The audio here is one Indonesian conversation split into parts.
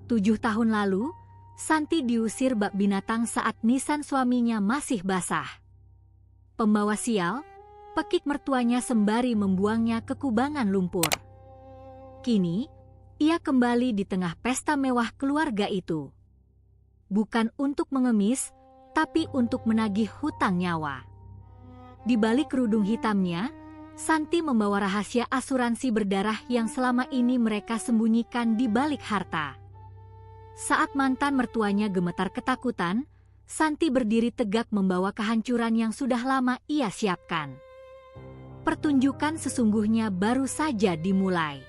7 tahun lalu, Santi diusir bak binatang saat nisan suaminya masih basah. Pembawa sial, pekik mertuanya sembari membuangnya ke kubangan lumpur. Kini, ia kembali di tengah pesta mewah keluarga itu. Bukan untuk mengemis, tapi untuk menagih hutang nyawa. Di balik kerudung hitamnya, Santi membawa rahasia asuransi berdarah yang selama ini mereka sembunyikan di balik harta. Saat mantan mertuanya gemetar ketakutan, Santi berdiri tegak membawa kehancuran yang sudah lama ia siapkan. Pertunjukan sesungguhnya baru saja dimulai.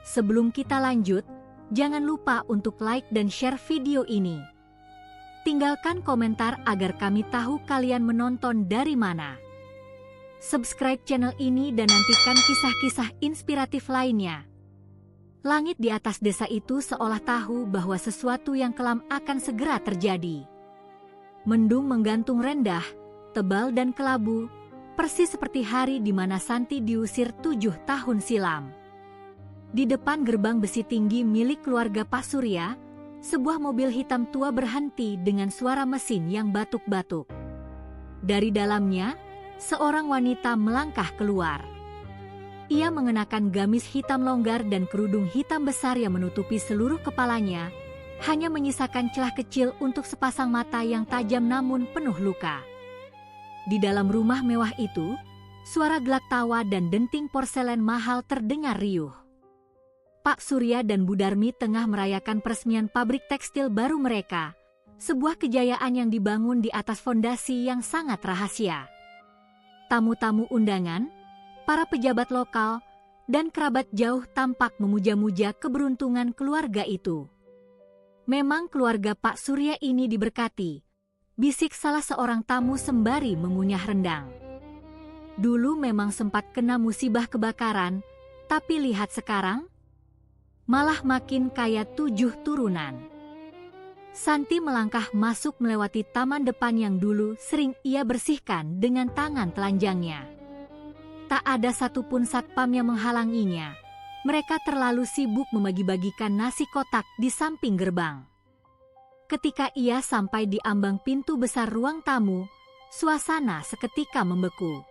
Sebelum kita lanjut, jangan lupa untuk like dan share video ini. Tinggalkan komentar agar kami tahu kalian menonton dari mana. Subscribe channel ini dan nantikan kisah-kisah inspiratif lainnya. Langit di atas desa itu seolah tahu bahwa sesuatu yang kelam akan segera terjadi. Mendung menggantung rendah, tebal dan kelabu, persis seperti hari di mana Santi diusir 7 tahun silam. Di depan gerbang besi tinggi milik keluarga Pak Surya, sebuah mobil hitam tua berhenti dengan suara mesin yang batuk-batuk. Dari dalamnya, seorang wanita melangkah keluar. Ia mengenakan gamis hitam longgar dan kerudung hitam besar yang menutupi seluruh kepalanya, hanya menyisakan celah kecil untuk sepasang mata yang tajam namun penuh luka. Di dalam rumah mewah itu, suara gelak tawa dan denting porselen mahal terdengar riuh. Pak Surya dan Bu Darmi tengah merayakan peresmian pabrik tekstil baru mereka, sebuah kejayaan yang dibangun di atas fondasi yang sangat rahasia. Tamu-tamu undangan, para pejabat lokal, dan kerabat jauh tampak memuja-muja keberuntungan keluarga itu. Memang keluarga Pak Surya ini diberkati, bisik salah seorang tamu sembari mengunyah rendang. Dulu memang sempat kena musibah kebakaran, tapi lihat sekarang, malah makin kaya 7 turunan. Santi melangkah masuk melewati taman depan yang dulu sering ia bersihkan dengan tangan telanjangnya. Tak ada satupun satpam yang menghalanginya. Mereka terlalu sibuk membagi-bagikan nasi kotak di samping gerbang. Ketika ia sampai di ambang pintu besar ruang tamu, suasana seketika membeku.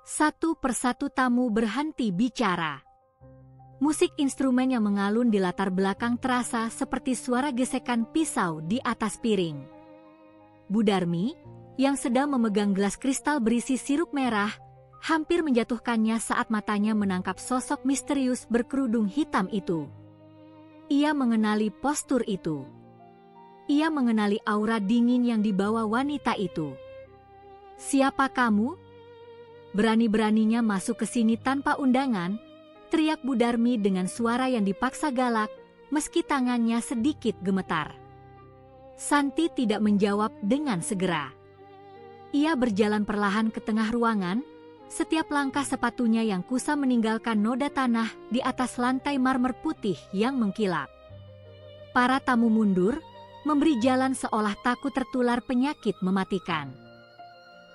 Satu persatu tamu berhenti bicara. Musik instrumen yang mengalun di latar belakang terasa seperti suara gesekan pisau di atas piring. Bu Darmi, yang sedang memegang gelas kristal berisi sirup merah, hampir menjatuhkannya saat matanya menangkap sosok misterius berkerudung hitam itu. Ia mengenali postur itu. Ia mengenali aura dingin yang dibawa wanita itu. "Siapa kamu? Berani-beraninya masuk ke sini tanpa undangan?" teriak Bu Darmi dengan suara yang dipaksa galak, meski tangannya sedikit gemetar. Santi tidak menjawab dengan segera. Ia berjalan perlahan ke tengah ruangan. Setiap langkah sepatunya yang kusam meninggalkan noda tanah di atas lantai marmer putih yang mengkilap. Para tamu mundur, memberi jalan seolah takut tertular penyakit mematikan.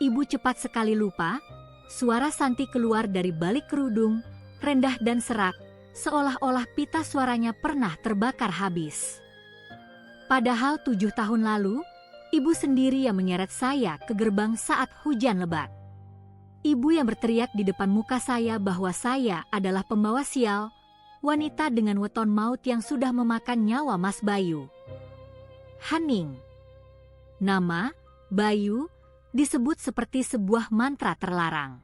Ibu cepat sekali lupa, suara Santi keluar dari balik kerudung, rendah dan serak, seolah-olah pita suaranya pernah terbakar habis. Padahal 7 tahun lalu, ibu sendiri yang menyeret saya ke gerbang saat hujan lebat. Ibu yang berteriak di depan muka saya bahwa saya adalah pembawa sial, wanita dengan weton maut yang sudah memakan nyawa Mas Bayu. Hening. Nama, Bayu, disebut seperti sebuah mantra terlarang.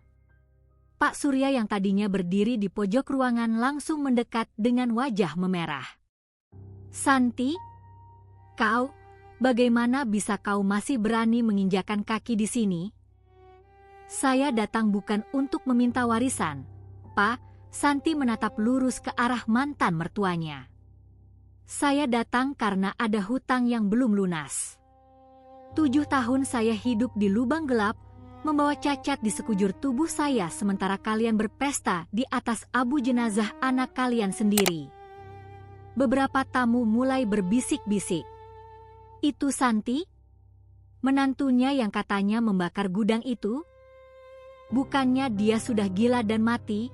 Pak Surya yang tadinya berdiri di pojok ruangan langsung mendekat dengan wajah memerah. "Santi, kau, bagaimana bisa kau masih berani menginjakan kaki di sini?" "Saya datang bukan untuk meminta warisan, Pak." Santi menatap lurus ke arah mantan mertuanya. "Saya datang karena ada hutang yang belum lunas. 7 tahun saya hidup di lubang gelap, membawa cacat di sekujur tubuh saya sementara kalian berpesta di atas abu jenazah anak kalian sendiri." Beberapa tamu mulai berbisik-bisik. "Itu Santi? Menantunya yang katanya membakar gudang itu? Bukannya dia sudah gila dan mati?"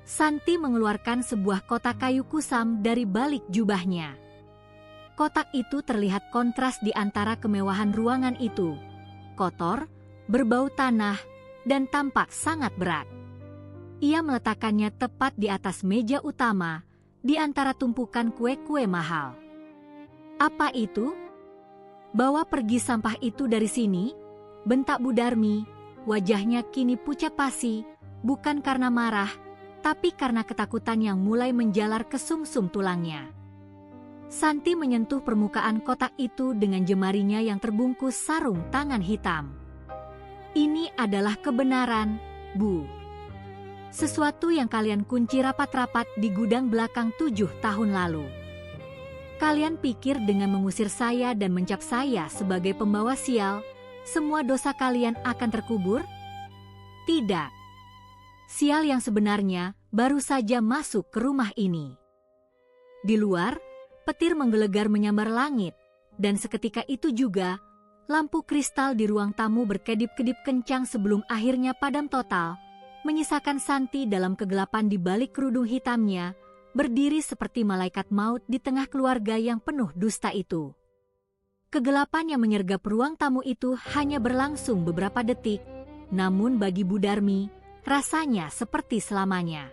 Santi mengeluarkan sebuah kotak kayu kusam dari balik jubahnya. Kotak itu terlihat kontras di antara kemewahan ruangan itu. Kotor, berbau tanah, dan tampak sangat berat. Ia meletakkannya tepat di atas meja utama, di antara tumpukan kue-kue mahal. "Apa itu?" "Bawa pergi sampah itu dari sini," bentak Bu Darmi. Wajahnya kini pucat pasi, bukan karena marah, tapi karena ketakutan yang mulai menjalar ke sumsum tulangnya. Santi menyentuh permukaan kotak itu dengan jemarinya yang terbungkus sarung tangan hitam. "Ini adalah kebenaran, Bu. Sesuatu yang kalian kunci rapat-rapat di gudang belakang 7 tahun lalu. Kalian pikir dengan mengusir saya dan mencap saya sebagai pembawa sial, semua dosa kalian akan terkubur? Tidak. Sial yang sebenarnya baru saja masuk ke rumah ini." Di luar, petir menggelegar menyambar langit, dan seketika itu juga, lampu kristal di ruang tamu berkedip-kedip kencang sebelum akhirnya padam total, menyisakan Santi dalam kegelapan di balik kerudung hitamnya, berdiri seperti malaikat maut di tengah keluarga yang penuh dusta itu. Kegelapan yang menyergap ruang tamu itu hanya berlangsung beberapa detik, namun bagi Bu Darmi, rasanya seperti selamanya.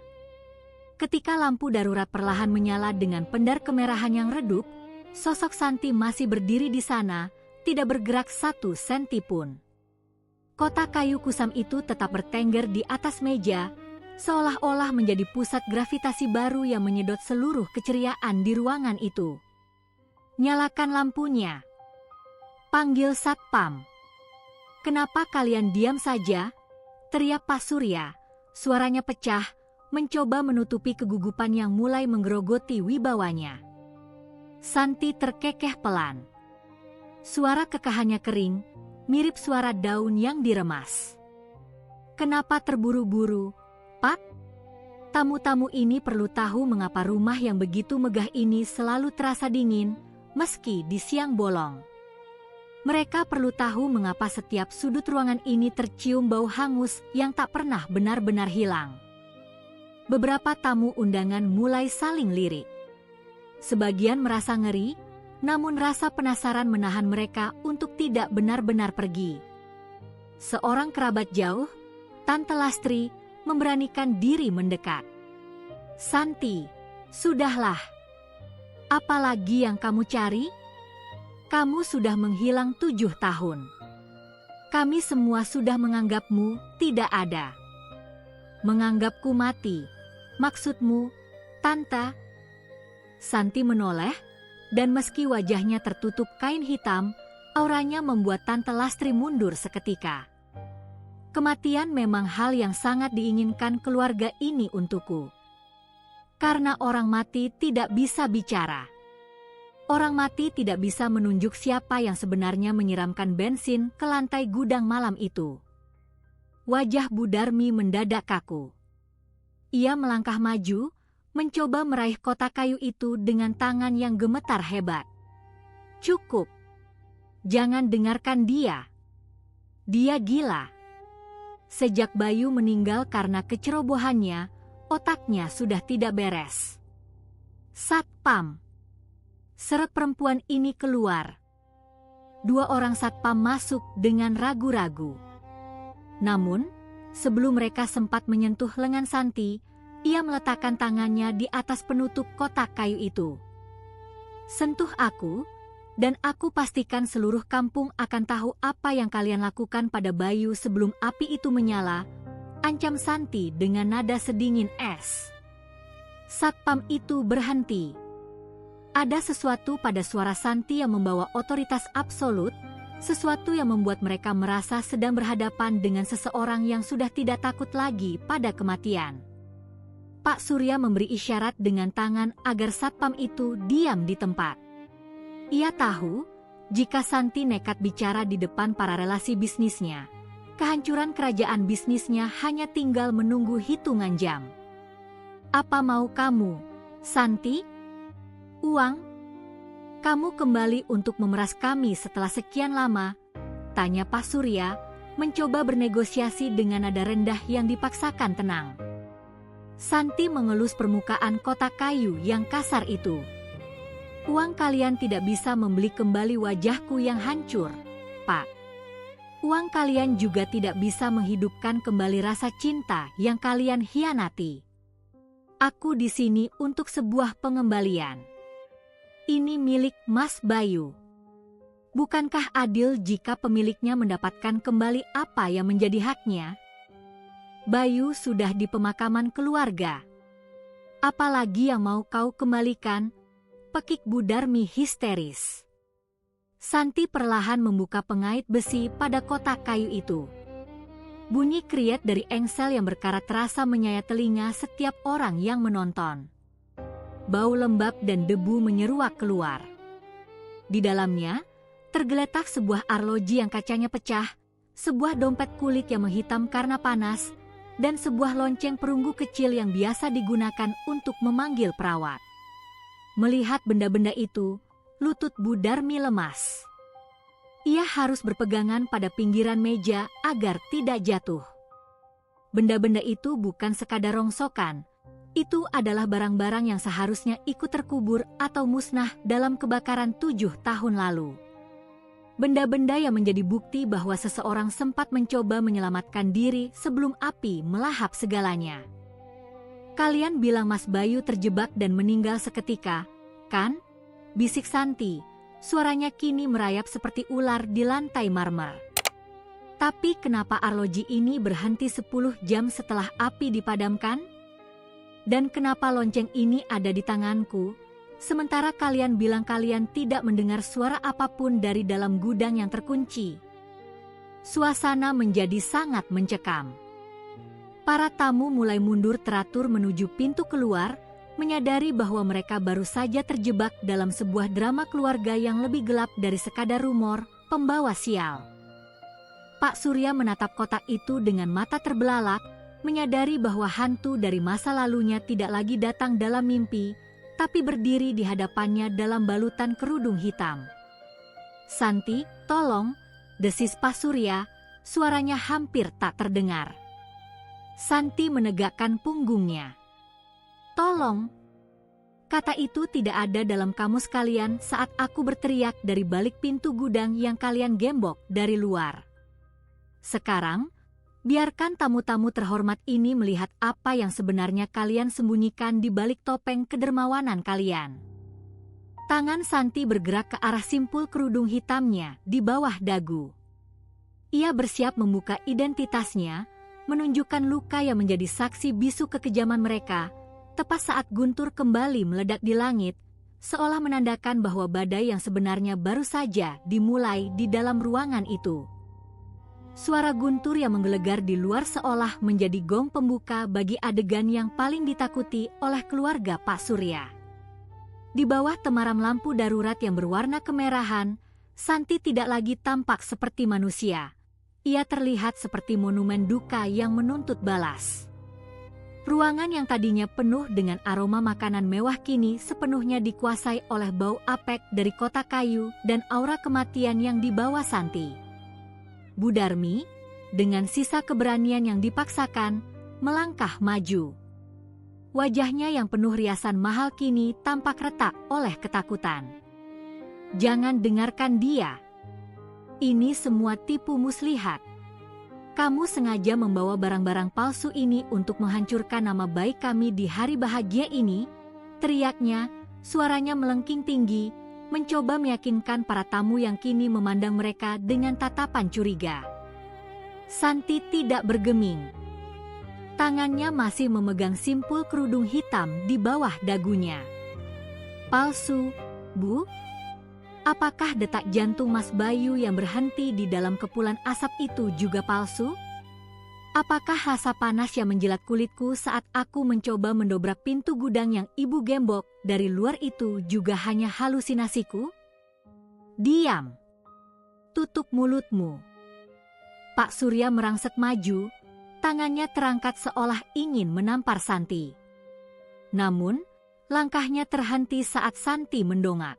Ketika lampu darurat perlahan menyala dengan pendar kemerahan yang redup, sosok Santi masih berdiri di sana, tidak bergerak 1 senti pun. Kotak kayu kusam itu tetap bertengger di atas meja, seolah-olah menjadi pusat gravitasi baru yang menyedot seluruh keceriaan di ruangan itu. "Nyalakan lampunya," panggil Satpam. "Kenapa kalian diam saja?" teriak Pak Surya. Suaranya pecah, mencoba menutupi kegugupan yang mulai menggerogoti wibawanya. Santi terkekeh pelan. Suara kekahannya kering, mirip suara daun yang diremas. "Kenapa terburu-buru, Pak? Tamu-tamu ini perlu tahu mengapa rumah yang begitu megah ini selalu terasa dingin, meski di siang bolong. Mereka perlu tahu mengapa setiap sudut ruangan ini tercium bau hangus yang tak pernah benar-benar hilang." Beberapa tamu undangan mulai saling lirik. Sebagian merasa ngeri, namun rasa penasaran menahan mereka untuk tidak benar-benar pergi. Seorang kerabat jauh, Tante Lastri, memberanikan diri mendekat. "Santi, sudahlah. Apa lagi yang kamu cari? Kamu sudah menghilang 7 tahun. Kami semua sudah menganggapmu tidak ada." "Menganggapku mati, maksudmu, Tante?" Santi menoleh, dan meski wajahnya tertutup kain hitam, auranya membuat Tante Lastri mundur seketika. "Kematian memang hal yang sangat diinginkan keluarga ini untukku. Karena orang mati tidak bisa bicara. Orang mati tidak bisa menunjuk siapa yang sebenarnya menyiramkan bensin ke lantai gudang malam itu." Wajah Bu Darmi mendadak kaku. Ia melangkah maju, mencoba meraih kotak kayu itu dengan tangan yang gemetar hebat. "Cukup. Jangan dengarkan dia. Dia gila. Sejak Bayu meninggal karena kecerobohannya, otaknya sudah tidak beres." "Satpam!" Seret perempuan ini keluar. 2 orang satpam masuk dengan ragu-ragu. Namun, sebelum mereka sempat menyentuh lengan Santi, ia meletakkan tangannya di atas penutup kotak kayu itu. "Sentuh aku, dan aku pastikan seluruh kampung akan tahu apa yang kalian lakukan pada Bayu sebelum api itu menyala," ancam Santi dengan nada sedingin es. Satpam itu berhenti. Ada sesuatu pada suara Santi yang membawa otoritas absolut, sesuatu yang membuat mereka merasa sedang berhadapan dengan seseorang yang sudah tidak takut lagi pada kematian. Pak Surya memberi isyarat dengan tangan agar satpam itu diam di tempat. Ia tahu, jika Santi nekat bicara di depan para relasi bisnisnya, kehancuran kerajaan bisnisnya hanya tinggal menunggu hitungan jam. "Apa mau kamu, Santi? Uang? Kamu kembali untuk memeras kami setelah sekian lama?" tanya Pak Surya, mencoba bernegosiasi dengan nada rendah yang dipaksakan tenang. Santi mengelus permukaan kotak kayu yang kasar itu. Uang kalian tidak bisa membeli kembali wajahku yang hancur, Pak. Uang kalian juga tidak bisa menghidupkan kembali rasa cinta yang kalian hianati. Aku di sini untuk sebuah pengembalian. Ini milik Mas Bayu. Bukankah adil jika pemiliknya mendapatkan kembali apa yang menjadi haknya? Bayu sudah di pemakaman keluarga. Apalagi yang mau kau kembalikan? Pekik Bu Darmi histeris. Santi perlahan membuka pengait besi pada kotak kayu itu. Bunyi kriet dari engsel yang berkarat terasa menyayat telinga setiap orang yang menonton. Bau lembab dan debu menyeruak keluar. Di dalamnya, tergeletak sebuah arloji yang kacanya pecah, sebuah dompet kulit yang menghitam karena panas, dan sebuah lonceng perunggu kecil yang biasa digunakan untuk memanggil perawat. Melihat benda-benda itu, lutut Bu Darmi lemas. Ia harus berpegangan pada pinggiran meja agar tidak jatuh. Benda-benda itu bukan sekadar rongsokan, itu adalah barang-barang yang seharusnya ikut terkubur atau musnah dalam kebakaran 7 tahun lalu. Benda-benda yang menjadi bukti bahwa seseorang sempat mencoba menyelamatkan diri sebelum api melahap segalanya. Kalian bilang Mas Bayu terjebak dan meninggal seketika, kan? Bisik Santi, suaranya kini merayap seperti ular di lantai marmer. Tapi kenapa arloji ini berhenti 10 jam setelah api dipadamkan? Dan kenapa lonceng ini ada di tanganku? Sementara kalian bilang kalian tidak mendengar suara apapun dari dalam gudang yang terkunci. Suasana menjadi sangat mencekam. Para tamu mulai mundur teratur menuju pintu keluar, menyadari bahwa mereka baru saja terjebak dalam sebuah drama keluarga yang lebih gelap dari sekadar rumor pembawa sial. Pak Surya menatap kotak itu dengan mata terbelalak, menyadari bahwa hantu dari masa lalunya tidak lagi datang dalam mimpi, tapi berdiri di hadapannya dalam balutan kerudung hitam. "Santi, tolong," desis Pak Surya, suaranya hampir tak terdengar. Santi menegakkan punggungnya. "Tolong." Kata itu tidak ada dalam kamus kalian saat aku berteriak dari balik pintu gudang yang kalian gembok dari luar. Sekarang, biarkan tamu-tamu terhormat ini melihat apa yang sebenarnya kalian sembunyikan di balik topeng kedermawanan kalian. Tangan Santi bergerak ke arah simpul kerudung hitamnya di bawah dagu. Ia bersiap membuka identitasnya, menunjukkan luka yang menjadi saksi bisu kekejaman mereka, tepat saat guntur kembali meledak di langit, seolah menandakan bahwa badai yang sebenarnya baru saja dimulai di dalam ruangan itu. Suara guntur yang menggelegar di luar seolah menjadi gong pembuka bagi adegan yang paling ditakuti oleh keluarga Pak Surya. Di bawah temaram lampu darurat yang berwarna kemerahan, Santi tidak lagi tampak seperti manusia. Ia terlihat seperti monumen duka yang menuntut balas. Ruangan yang tadinya penuh dengan aroma makanan mewah kini sepenuhnya dikuasai oleh bau apek dari kotak kayu dan aura kematian yang dibawa Santi. Bu Darmi, dengan sisa keberanian yang dipaksakan, melangkah maju. Wajahnya yang penuh riasan mahal kini tampak retak oleh ketakutan. "Jangan dengarkan dia. Ini semua tipu muslihat. Kamu sengaja membawa barang-barang palsu ini untuk menghancurkan nama baik kami di hari bahagia ini," teriaknya, suaranya melengking tinggi, mencoba meyakinkan para tamu yang kini memandang mereka dengan tatapan curiga. Santi tidak bergeming. Tangannya masih memegang simpul kerudung hitam di bawah dagunya. "Palsu, Bu? Apakah detak jantung Mas Bayu yang berhenti di dalam kepulan asap itu juga palsu? Apakah rasa panas yang menjilat kulitku saat aku mencoba mendobrak pintu gudang yang Ibu gembok dari luar itu juga hanya halusinasiku? Diam! Tutup mulutmu." Pak Surya merangsek maju, tangannya terangkat seolah ingin menampar Santi. Namun, langkahnya terhenti saat Santi mendongak.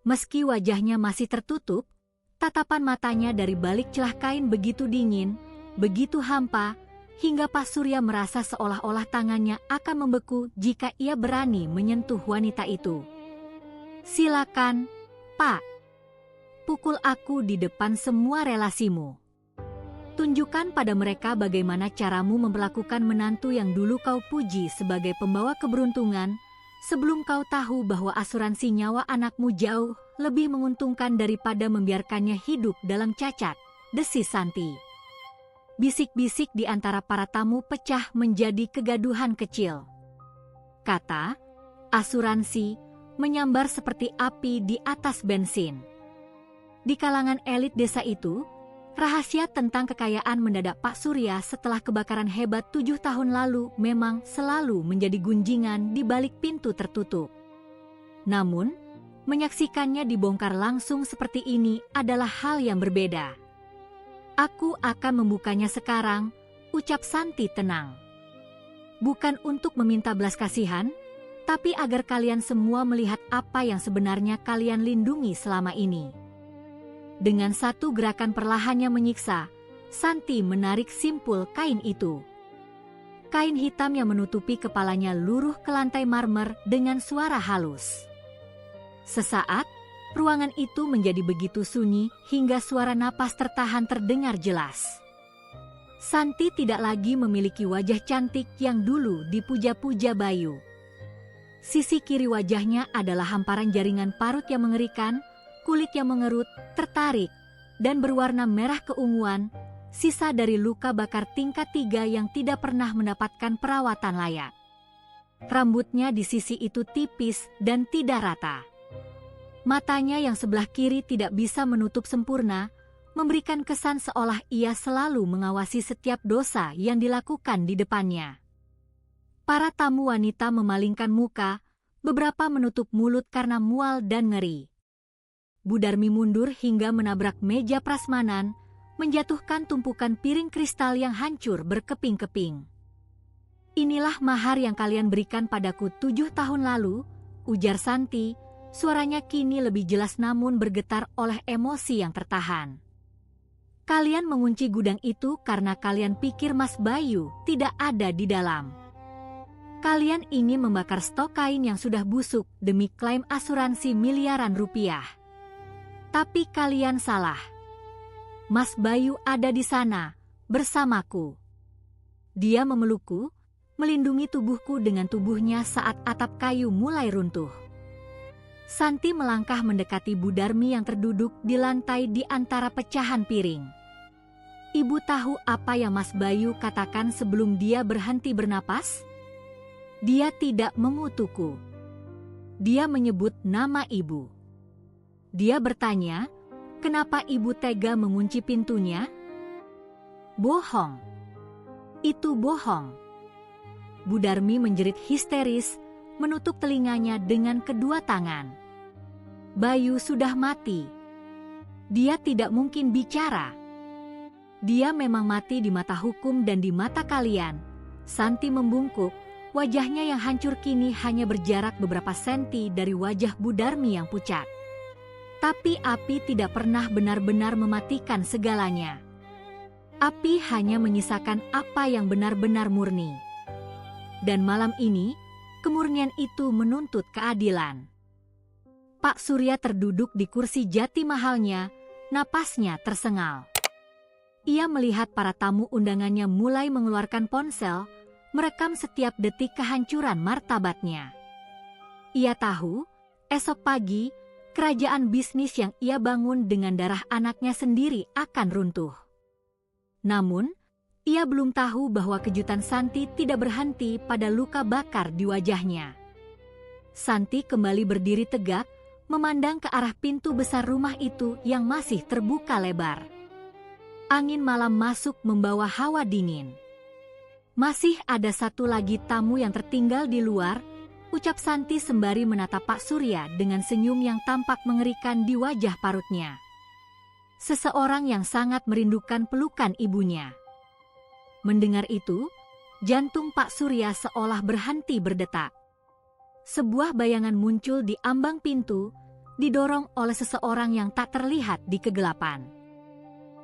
Meski wajahnya masih tertutup, tatapan matanya dari balik celah kain begitu dingin, begitu hampa, hingga Pak Surya merasa seolah-olah tangannya akan membeku jika ia berani menyentuh wanita itu. "Silakan, Pak. Pukul aku di depan semua relasimu. Tunjukkan pada mereka bagaimana caramu memperlakukan menantu yang dulu kau puji sebagai pembawa keberuntungan, sebelum kau tahu bahwa asuransi nyawa anakmu jauh lebih menguntungkan daripada membiarkannya hidup dalam cacat," desis Santi. Bisik-bisik di antara para tamu pecah menjadi kegaduhan kecil. Kata asuransi menyambar seperti api di atas bensin. Di kalangan elit desa itu, rahasia tentang kekayaan mendadak Pak Surya setelah kebakaran hebat 7 tahun lalu memang selalu menjadi gunjingan di balik pintu tertutup. Namun, menyaksikannya dibongkar langsung seperti ini adalah hal yang berbeda. "Aku akan membukanya sekarang," ucap Santi tenang. "Bukan untuk meminta belas kasihan, tapi agar kalian semua melihat apa yang sebenarnya kalian lindungi selama ini." Dengan satu gerakan perlahannya menyiksa, Santi menarik simpul kain itu. Kain hitam yang menutupi kepalanya luruh ke lantai marmer dengan suara halus. Sesaat, ruangan itu menjadi begitu sunyi hingga suara napas tertahan terdengar jelas. Santi tidak lagi memiliki wajah cantik yang dulu dipuja-puja Bayu. Sisi kiri wajahnya adalah hamparan jaringan parut yang mengerikan, kulit yang mengerut, tertarik, dan berwarna merah keunguan, sisa dari luka bakar tingkat 3 yang tidak pernah mendapatkan perawatan layak. Rambutnya di sisi itu tipis dan tidak rata. Matanya yang sebelah kiri tidak bisa menutup sempurna, memberikan kesan seolah ia selalu mengawasi setiap dosa yang dilakukan di depannya. Para tamu wanita memalingkan muka, beberapa menutup mulut karena mual dan ngeri. Bu Darmi mundur hingga menabrak meja prasmanan, menjatuhkan tumpukan piring kristal yang hancur berkeping-keping. "Inilah mahar yang kalian berikan padaku 7 tahun lalu," ujar Santi. Suaranya kini lebih jelas namun bergetar oleh emosi yang tertahan. "Kalian mengunci gudang itu karena kalian pikir Mas Bayu tidak ada di dalam. Kalian ingin membakar stok kain yang sudah busuk demi klaim asuransi miliaran rupiah. Tapi kalian salah. Mas Bayu ada di sana, bersamaku. Dia memelukku, melindungi tubuhku dengan tubuhnya saat atap kayu mulai runtuh." Santi melangkah mendekati Bu Darmi yang terduduk di lantai di antara pecahan piring. "Ibu tahu apa yang Mas Bayu katakan sebelum dia berhenti bernapas? Dia tidak mengutukku. Dia menyebut nama ibu. Dia bertanya, kenapa ibu tega mengunci pintunya? Bohong. Itu bohong." Bu Darmi menjerit histeris, menutup telinganya dengan kedua tangan. "Bayu sudah mati. Dia tidak mungkin bicara. Dia memang mati di mata hukum dan di mata kalian." Santi membungkuk, wajahnya yang hancur kini hanya berjarak beberapa senti dari wajah Bu Darmi yang pucat. Tapi api tidak pernah benar-benar mematikan segalanya. Api hanya menyisakan apa yang benar-benar murni. Dan malam ini, kemurnian itu menuntut keadilan. Pak Surya terduduk di kursi jati mahalnya, napasnya tersengal. Ia melihat para tamu undangannya mulai mengeluarkan ponsel, merekam setiap detik kehancuran martabatnya. Ia tahu, esok pagi, kerajaan bisnis yang ia bangun dengan darah anaknya sendiri akan runtuh. Namun, ia belum tahu bahwa kejutan Santi tidak berhenti pada luka bakar di wajahnya. Santi kembali berdiri tegak, memandang ke arah pintu besar rumah itu yang masih terbuka lebar. Angin malam masuk membawa hawa dingin. "Masih ada satu lagi tamu yang tertinggal di luar," ucap Santi sembari menatap Pak Surya dengan senyum yang tampak mengerikan di wajah parutnya. Seseorang yang sangat merindukan pelukan ibunya. Mendengar itu, jantung Pak Surya seolah berhenti berdetak. Sebuah bayangan muncul di ambang pintu, didorong oleh seseorang yang tak terlihat di kegelapan.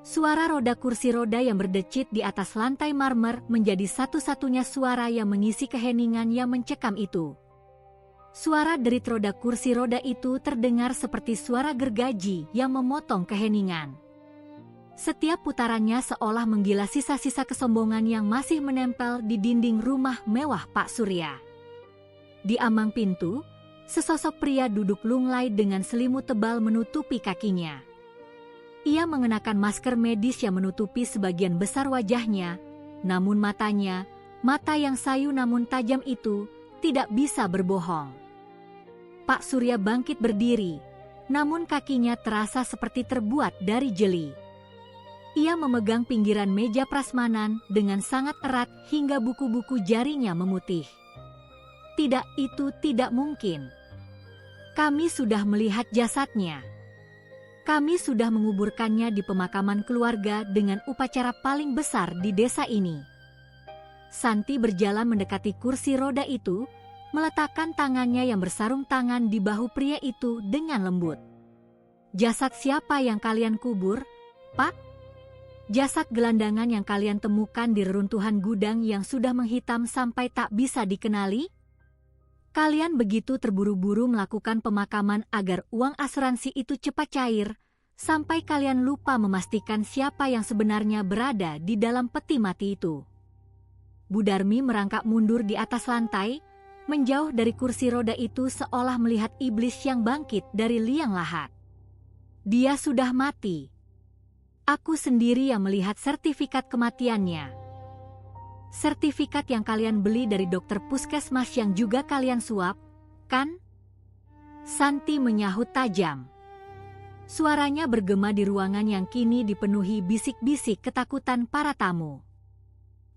Suara roda kursi roda yang berdecit di atas lantai marmer menjadi satu-satunya suara yang mengisi keheningan yang mencekam itu. Suara derit roda kursi roda itu terdengar seperti suara gergaji yang memotong keheningan. Setiap putarannya seolah menggila sisa-sisa kesombongan yang masih menempel di dinding rumah mewah Pak Surya. Di ambang pintu, sesosok pria duduk lunglai dengan selimut tebal menutupi kakinya. Ia mengenakan masker medis yang menutupi sebagian besar wajahnya, namun matanya, mata yang sayu namun tajam itu, tidak bisa berbohong. Pak Surya bangkit berdiri, namun kakinya terasa seperti terbuat dari jeli. Ia memegang pinggiran meja prasmanan dengan sangat erat hingga buku-buku jarinya memutih. Tidak, itu tidak mungkin. Kami sudah melihat jasadnya. Kami sudah menguburkannya di pemakaman keluarga dengan upacara paling besar di desa ini. Santi berjalan mendekati kursi roda itu, meletakkan tangannya yang bersarung tangan di bahu pria itu dengan lembut. Jasad siapa yang kalian kubur, Pak? Jasad gelandangan yang kalian temukan di reruntuhan gudang yang sudah menghitam sampai tak bisa dikenali? Kalian begitu terburu-buru melakukan pemakaman agar uang asuransi itu cepat cair, sampai kalian lupa memastikan siapa yang sebenarnya berada di dalam peti mati itu. Bu Darmi merangkak mundur di atas lantai, menjauh dari kursi roda itu seolah melihat iblis yang bangkit dari liang lahat. Dia sudah mati. Aku sendiri yang melihat sertifikat kematiannya. Sertifikat yang kalian beli dari dokter puskesmas yang juga kalian suap, kan? Santi menyahut tajam. Suaranya bergema di ruangan yang kini dipenuhi bisik-bisik ketakutan para tamu.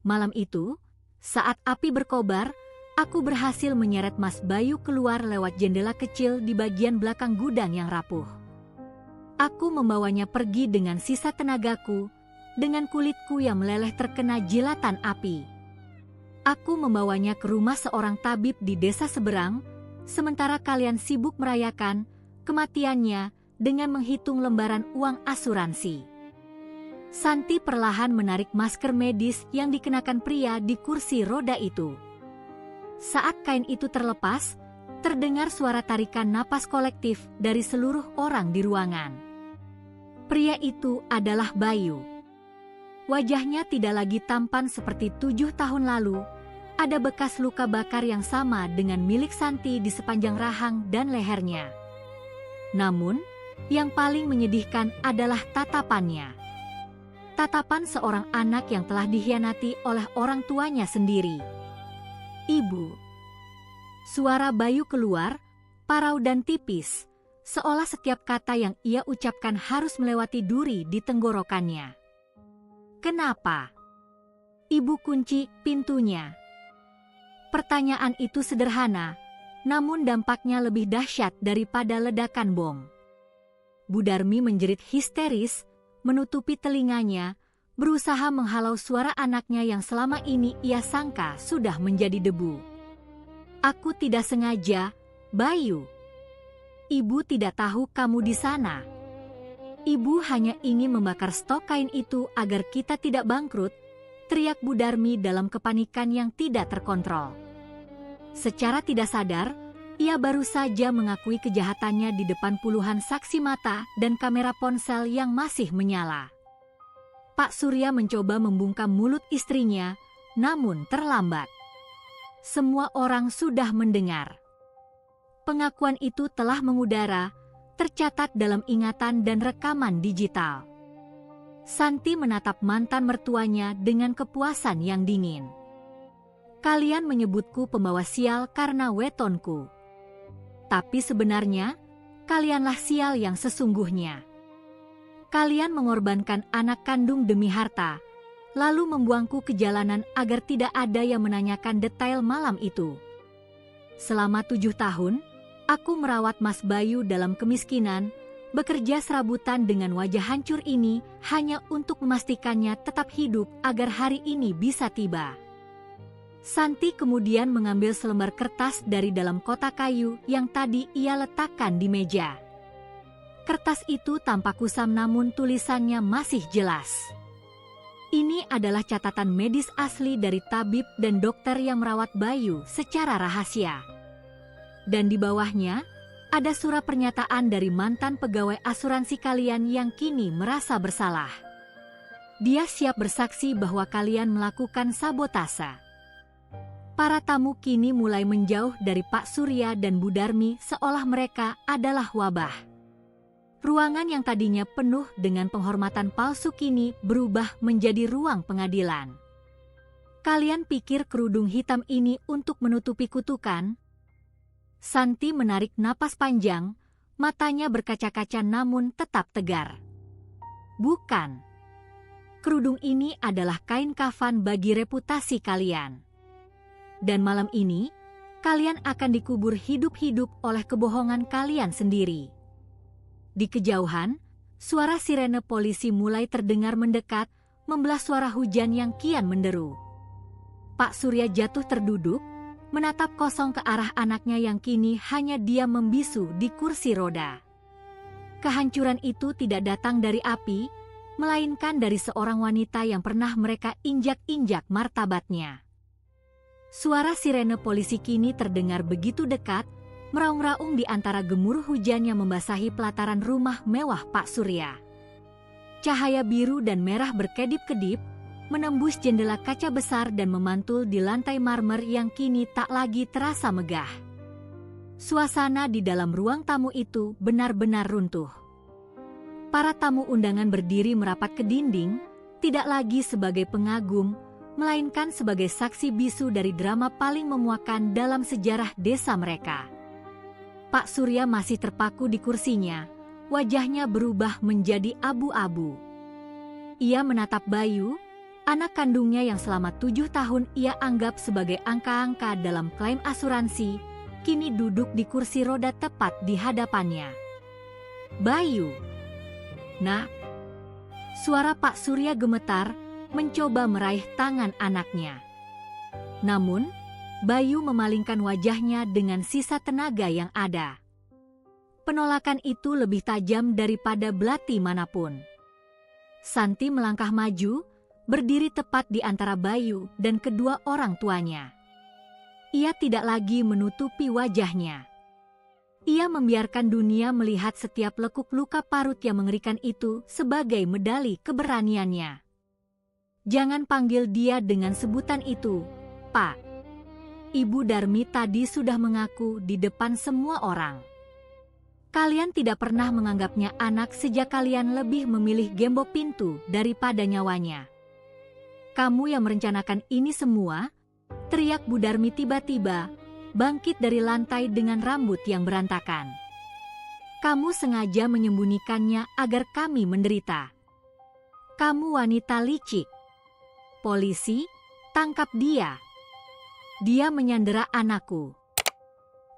Malam itu, saat api berkobar, aku berhasil menyeret Mas Bayu keluar lewat jendela kecil di bagian belakang gudang yang rapuh. Aku membawanya pergi dengan sisa tenagaku, dengan kulitku yang meleleh terkena jilatan api. Aku membawanya ke rumah seorang tabib di desa seberang, sementara kalian sibuk merayakan kematiannya dengan menghitung lembaran uang asuransi. Santi perlahan menarik masker medis yang dikenakan pria di kursi roda itu. Saat kain itu terlepas, terdengar suara tarikan napas kolektif dari seluruh orang di ruangan. Pria itu adalah Bayu. Wajahnya tidak lagi tampan seperti 7 tahun lalu. Ada bekas luka bakar yang sama dengan milik Santi di sepanjang rahang dan lehernya. Namun, yang paling menyedihkan adalah tatapannya. Tatapan seorang anak yang telah dikhianati oleh orang tuanya sendiri. Ibu. Suara Bayu keluar, parau dan tipis, seolah setiap kata yang ia ucapkan harus melewati duri di tenggorokannya. Kenapa? Ibu kunci pintunya. Pertanyaan itu sederhana, namun dampaknya lebih dahsyat daripada ledakan bom. Bu Darmi menjerit histeris, menutupi telinganya, berusaha menghalau suara anaknya yang selama ini ia sangka sudah menjadi debu. Aku tidak sengaja, Bayu. Ibu tidak tahu kamu di sana. Ibu hanya ingin membakar stok kain itu agar kita tidak bangkrut, teriak Bu Darmi dalam kepanikan yang tidak terkontrol. Secara tidak sadar, ia baru saja mengakui kejahatannya di depan puluhan saksi mata dan kamera ponsel yang masih menyala. Pak Surya mencoba membungkam mulut istrinya, namun terlambat. Semua orang sudah mendengar. Pengakuan itu telah mengudara, tercatat dalam ingatan dan rekaman digital. Santi menatap mantan mertuanya dengan kepuasan yang dingin. Kalian menyebutku pembawa sial karena wetonku. Tapi sebenarnya, kalianlah sial yang sesungguhnya. Kalian mengorbankan anak kandung demi harta, lalu membuangku ke jalanan agar tidak ada yang menanyakan detail malam itu. Selama 7 tahun, aku merawat Mas Bayu dalam kemiskinan, bekerja serabutan dengan wajah hancur ini hanya untuk memastikannya tetap hidup agar hari ini bisa tiba. Santi kemudian mengambil selembar kertas dari dalam kotak kayu yang tadi ia letakkan di meja. Kertas itu tampak kusam namun tulisannya masih jelas. Ini adalah catatan medis asli dari tabib dan dokter yang merawat Bayu secara rahasia. Dan di bawahnya, ada surat pernyataan dari mantan pegawai asuransi kalian yang kini merasa bersalah. Dia siap bersaksi bahwa kalian melakukan sabotase. Para tamu kini mulai menjauh dari Pak Surya dan Bu Darmi seolah mereka adalah wabah. Ruangan yang tadinya penuh dengan penghormatan palsu kini berubah menjadi ruang pengadilan. Kalian pikir kerudung hitam ini untuk menutupi kutukan? Santi menarik napas panjang, matanya berkaca-kaca namun tetap tegar. Bukan. Kerudung ini adalah kain kafan bagi reputasi kalian. Dan malam ini, kalian akan dikubur hidup-hidup oleh kebohongan kalian sendiri. Di kejauhan, suara sirene polisi mulai terdengar mendekat, membelah suara hujan yang kian menderu. Pak Surya jatuh terduduk, menatap kosong ke arah anaknya yang kini hanya diam membisu di kursi roda. Kehancuran itu tidak datang dari api, melainkan dari seorang wanita yang pernah mereka injak-injak martabatnya. Suara sirene polisi kini terdengar begitu dekat, meraung-raung di antara gemuruh hujan yang membasahi pelataran rumah mewah Pak Surya. Cahaya biru dan merah berkedip-kedip, menembus jendela kaca besar dan memantul di lantai marmer yang kini tak lagi terasa megah. Suasana di dalam ruang tamu itu benar-benar runtuh. Para tamu undangan berdiri merapat ke dinding, tidak lagi sebagai pengagum, melainkan sebagai saksi bisu dari drama paling memuakkan dalam sejarah desa mereka. Pak Surya masih terpaku di kursinya, wajahnya berubah menjadi abu-abu. Ia menatap Bayu, anak kandungnya yang selama 7 tahun ia anggap sebagai angka-angka dalam klaim asuransi, kini duduk di kursi roda tepat di hadapannya. Bayu. Nak. Suara Pak Surya gemetar, mencoba meraih tangan anaknya. Namun, Bayu memalingkan wajahnya dengan sisa tenaga yang ada. Penolakan itu lebih tajam daripada belati manapun. Santi melangkah maju, berdiri tepat di antara Bayu dan kedua orang tuanya. Ia tidak lagi menutupi wajahnya. Ia membiarkan dunia melihat setiap lekuk luka parut yang mengerikan itu sebagai medali keberaniannya. Jangan panggil dia dengan sebutan itu, Pak. Ibu Darmi tadi sudah mengaku di depan semua orang. Kalian tidak pernah menganggapnya anak sejak kalian lebih memilih gembok pintu daripada nyawanya. Kamu yang merencanakan ini semua, teriak Bu Darmi tiba-tiba, bangkit dari lantai dengan rambut yang berantakan. Kamu sengaja menyembunyikannya agar kami menderita. Kamu wanita licik. Polisi, tangkap dia. Dia menyandera anakku.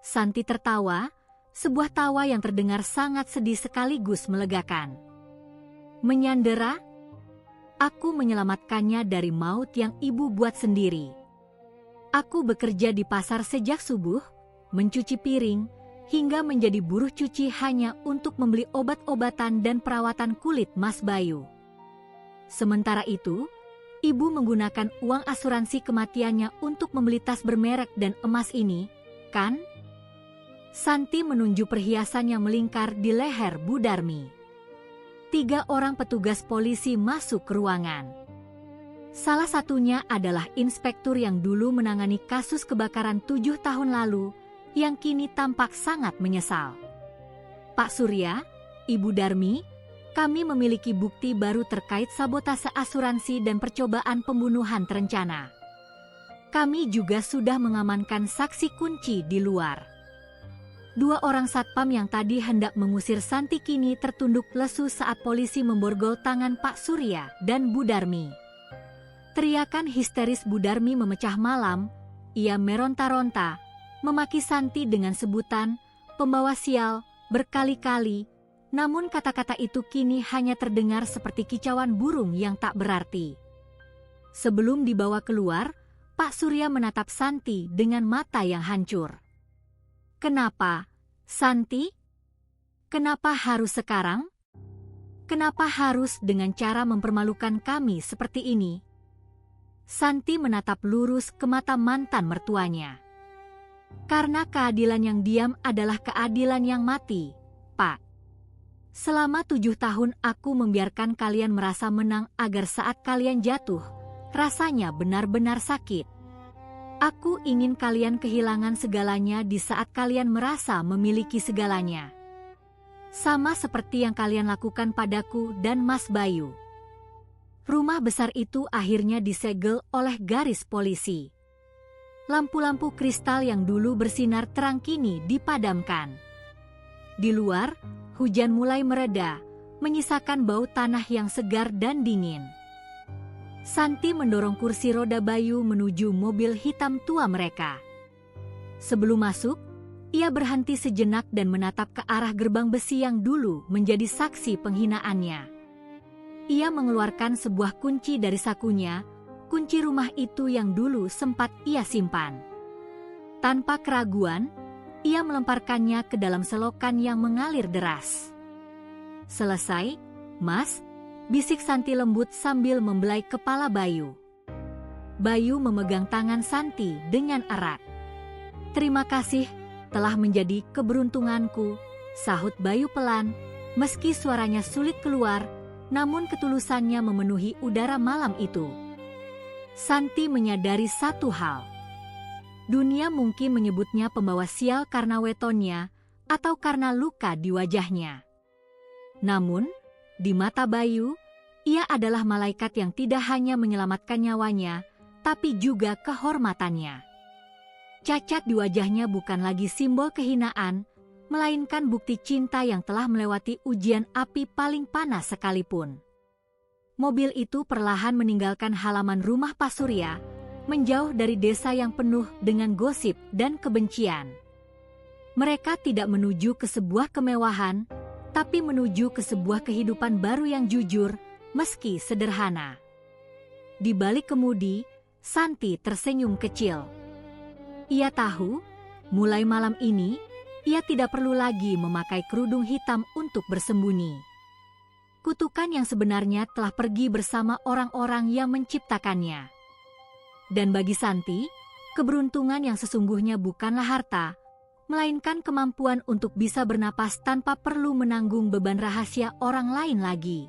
Santi tertawa, sebuah tawa yang terdengar sangat sedih sekaligus melegakan. Menyandera? Aku menyelamatkannya dari maut yang ibu buat sendiri. Aku bekerja di pasar sejak subuh, mencuci piring, hingga menjadi buruh cuci hanya untuk membeli obat-obatan dan perawatan kulit Mas Bayu. Sementara itu, ibu menggunakan uang asuransi kematiannya untuk membeli tas bermerek dan emas ini, kan? Santi menunjuk perhiasan yang melingkar di leher Bu Darmi. 3 orang petugas polisi masuk ke ruangan. Salah satunya adalah inspektur yang dulu menangani kasus kebakaran 7 tahun lalu, yang kini tampak sangat menyesal. Pak Surya, Ibu Darmi, kami memiliki bukti baru terkait sabotase asuransi dan percobaan pembunuhan terencana. Kami juga sudah mengamankan saksi kunci di luar. 2 orang satpam yang tadi hendak mengusir Santi kini tertunduk lesu saat polisi memborgol tangan Pak Surya dan Bu Darmi. Teriakan histeris Bu Darmi memecah malam, ia meronta-ronta, memaki Santi dengan sebutan pembawa sial berkali-kali, namun kata-kata itu kini hanya terdengar seperti kicauan burung yang tak berarti. Sebelum dibawa keluar, Pak Surya menatap Santi dengan mata yang hancur. Kenapa, Santi? Kenapa harus sekarang? Kenapa harus dengan cara mempermalukan kami seperti ini? Santi menatap lurus ke mata mantan mertuanya. Karena keadilan yang diam adalah keadilan yang mati, Pak. Selama 7 tahun aku membiarkan kalian merasa menang agar saat kalian jatuh, rasanya benar-benar sakit. Aku ingin kalian kehilangan segalanya di saat kalian merasa memiliki segalanya. Sama seperti yang kalian lakukan padaku dan Mas Bayu. Rumah besar itu akhirnya disegel oleh garis polisi. Lampu-lampu kristal yang dulu bersinar terang kini dipadamkan. Di luar, hujan mulai mereda, menyisakan bau tanah yang segar dan dingin. Santi mendorong kursi roda Bayu menuju mobil hitam tua mereka. Sebelum masuk, ia berhenti sejenak dan menatap ke arah gerbang besi yang dulu menjadi saksi penghinaannya. Ia mengeluarkan sebuah kunci dari sakunya, kunci rumah itu yang dulu sempat ia simpan. Tanpa keraguan, ia melemparkannya ke dalam selokan yang mengalir deras. "Selesai, Mas," bisik Santi lembut sambil membelai kepala Bayu. Bayu memegang tangan Santi dengan erat. "Terima kasih, telah menjadi keberuntunganku," sahut Bayu pelan, meski suaranya sulit keluar, namun ketulusannya memenuhi udara malam itu. Santi menyadari satu hal. Dunia mungkin menyebutnya pembawa sial karena wetonnya atau karena luka di wajahnya. Namun, di mata Bayu, ia adalah malaikat yang tidak hanya menyelamatkan nyawanya, tapi juga kehormatannya. Cacat di wajahnya bukan lagi simbol kehinaan, melainkan bukti cinta yang telah melewati ujian api paling panas sekalipun. Mobil itu perlahan meninggalkan halaman rumah Pak Surya, menjauh dari desa yang penuh dengan gosip dan kebencian. Mereka tidak menuju ke sebuah kemewahan, tapi menuju ke sebuah kehidupan baru yang jujur, meski sederhana. Di balik kemudi, Santi tersenyum kecil. Ia tahu, mulai malam ini, ia tidak perlu lagi memakai kerudung hitam untuk bersembunyi. Kutukan yang sebenarnya telah pergi bersama orang-orang yang menciptakannya. Dan bagi Santi, keberuntungan yang sesungguhnya bukanlah harta, melainkan kemampuan untuk bisa bernapas tanpa perlu menanggung beban rahasia orang lain lagi.